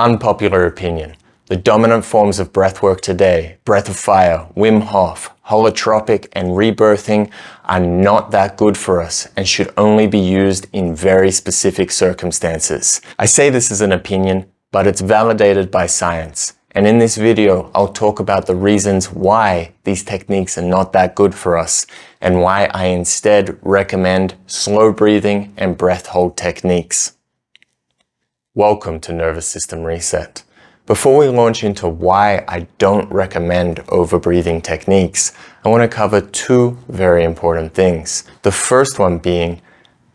Unpopular opinion. The dominant forms of breathwork today, breath of fire, Wim Hof, Holotropic, and rebirthing are not that good for us and should only be used in very specific circumstances. I say this as an opinion, but it's validated by science. And in this video, I'll talk about the reasons why these techniques are not that good for us and why I instead recommend slow breathing and breath hold techniques. Welcome to Nervous System Reset. Before we launch into why I don't recommend overbreathing techniques, I want to cover two very important things. The first one being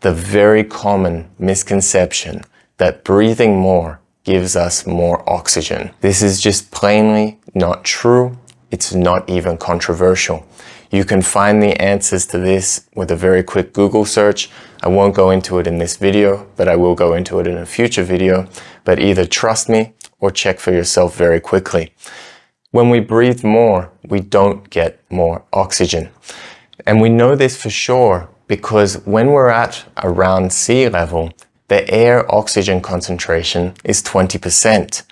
the very common misconception that breathing more gives us more oxygen. This is just plainly not true. It's not even controversial. You can find the answers to this with a very quick Google search. I won't go into it in this video, but I will go into it in a future video. But either trust me or check for yourself very quickly. When we breathe more, we don't get more oxygen. And we know this for sure because when we're at around sea level, the air oxygen concentration is 20%.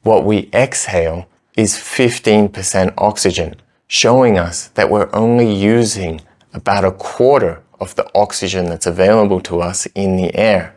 What we exhale is 15% oxygen, showing us that we're only using about a quarter of the oxygen that's available to us in the air.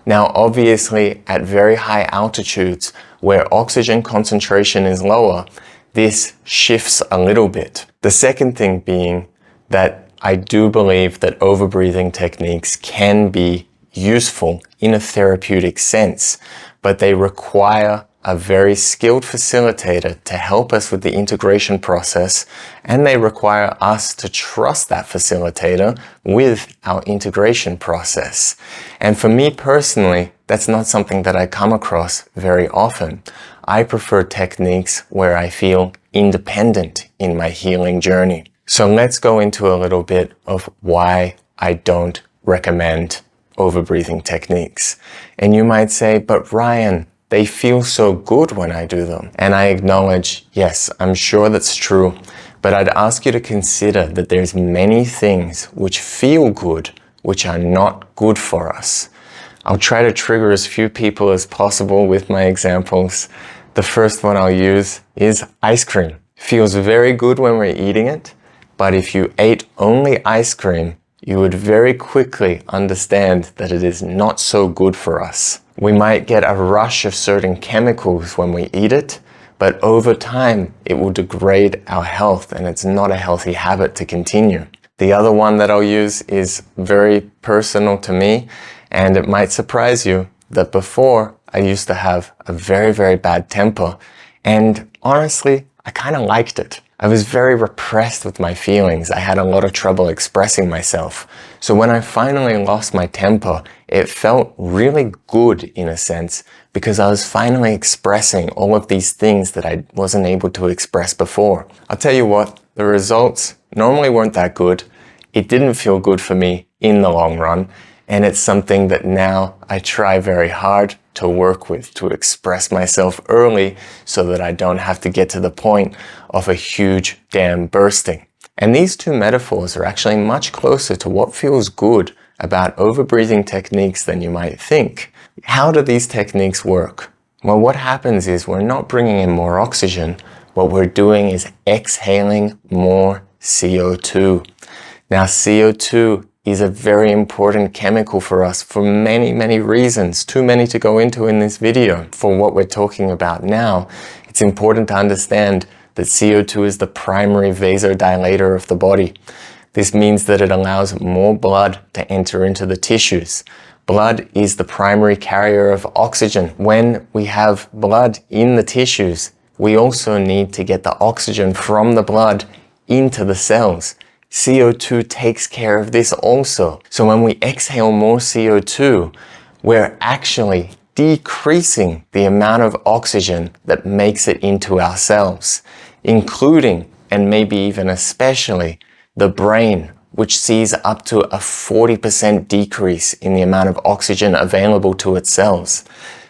Now, obviously, at very high altitudes where oxygen concentration is lower, this shifts a little bit. The second thing being that I do believe that overbreathing techniques can be useful in a therapeutic sense, but they require a very skilled facilitator to help us with the integration process, and they require us to trust that facilitator with our integration process. And for me personally, that's not something that I come across very often. I prefer techniques where I feel independent in my healing journey. So let's go into a little bit of why I don't recommend overbreathing techniques. And you might say, but Ryan, they feel so good when I do them. And I acknowledge, yes, I'm sure that's true, but I'd ask you to consider that there's many things which feel good, which are not good for us. I'll try to trigger as few people as possible with my examples. The first one I'll use is ice cream. Feels very good when we're eating it, but if you ate only ice cream, you would very quickly understand that it is not so good for us. We might get a rush of certain chemicals when we eat it, but over time it will degrade our health and it's not a healthy habit to continue. The other one that I'll use is very personal to me, and it might surprise you that before I used to have a very, very bad temper, and honestly, I kind of liked it. I was very repressed with my feelings. I had a lot of trouble expressing myself. So when I finally lost my temper, it felt really good in a sense because I was finally expressing all of these things that I wasn't able to express before. I'll tell you what, the results normally weren't that good. It didn't feel good for me in the long run. And it's something that now I try very hard to work with, to express myself early so that I don't have to get to the point of a huge dam bursting. And these two metaphors are actually much closer to what feels good about overbreathing techniques than you might think. How do these techniques work? Well, what happens is we're not bringing in more oxygen. What we're doing is exhaling more CO2. Now, CO2 is a very important chemical for us for many, many reasons, too many to go into in this video. For what we're talking about now, it's important to understand that CO2 is the primary vasodilator of the body. This means that it allows more blood to enter into the tissues. Blood is the primary carrier of oxygen. When we have blood in the tissues, we also need to get the oxygen from the blood into the cells. CO2 takes care of this also. So when we exhale more CO2, we're actually decreasing the amount of oxygen that makes it into our cells, including, and maybe even especially, the brain, which sees up to a 40% decrease in the amount of oxygen available to its cells.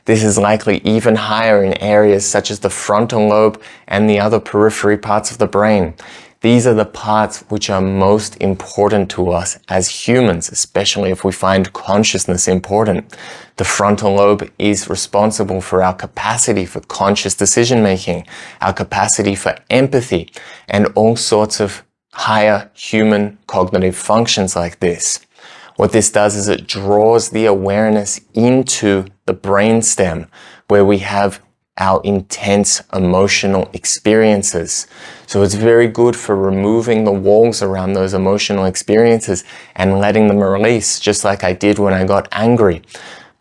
This is likely even higher in areas such as the frontal lobe and the other periphery parts of the brain. These are the parts which are most important to us as humans, especially if we find consciousness important. The frontal lobe is responsible for our capacity for conscious decision making, our capacity for empathy, and all sorts of higher human cognitive functions like this. What this does is it draws the awareness into the brainstem, where we have our intense emotional experiences. So it's very good for removing the walls around those emotional experiences and letting them release, just like I did when I got angry.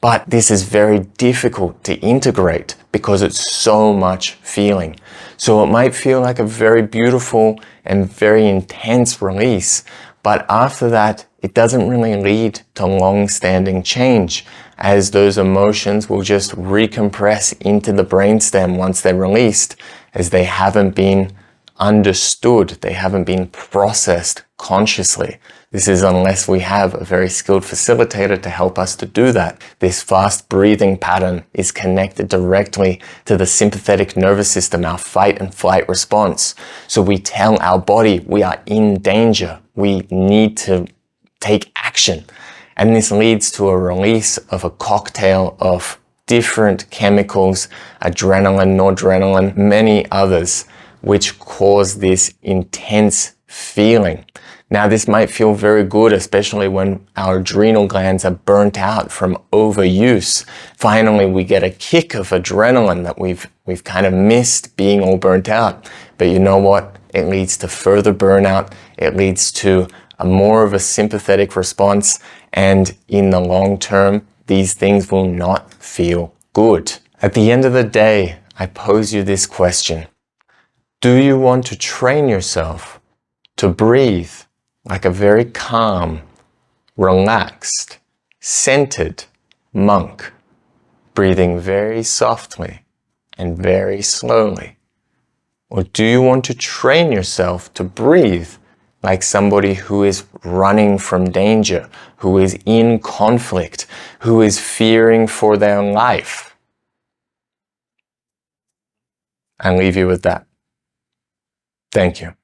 But this is very difficult to integrate because it's so much feeling. So it might feel like a very beautiful and very intense release, but after that, it doesn't really lead to long-standing change, as those emotions will just recompress into the brainstem once they're released, as they haven't been understood, they haven't been processed consciously. This is unless we have a very skilled facilitator to help us to do that. This fast breathing pattern is connected directly to the sympathetic nervous system, our fight and flight response. So we tell our body we are in danger. We need to take action. And this leads to a release of a cocktail of different chemicals, adrenaline, noradrenaline, many others, which cause this intense feeling. Now, this might feel very good, especially when our adrenal glands are burnt out from overuse. Finally, we get a kick of adrenaline that we've kind of missed being all burnt out. But you know what? It leads to further burnout. It leads to more of a sympathetic response. And in the long term, these things will not feel good. At the end of the day, I pose you this question. Do you want to train yourself to breathe like a very calm, relaxed, centered monk, breathing very softly and very slowly? Or do you want to train yourself to breathe like somebody who is running from danger, who is in conflict, who is fearing for their life? I leave you with that. Thank you.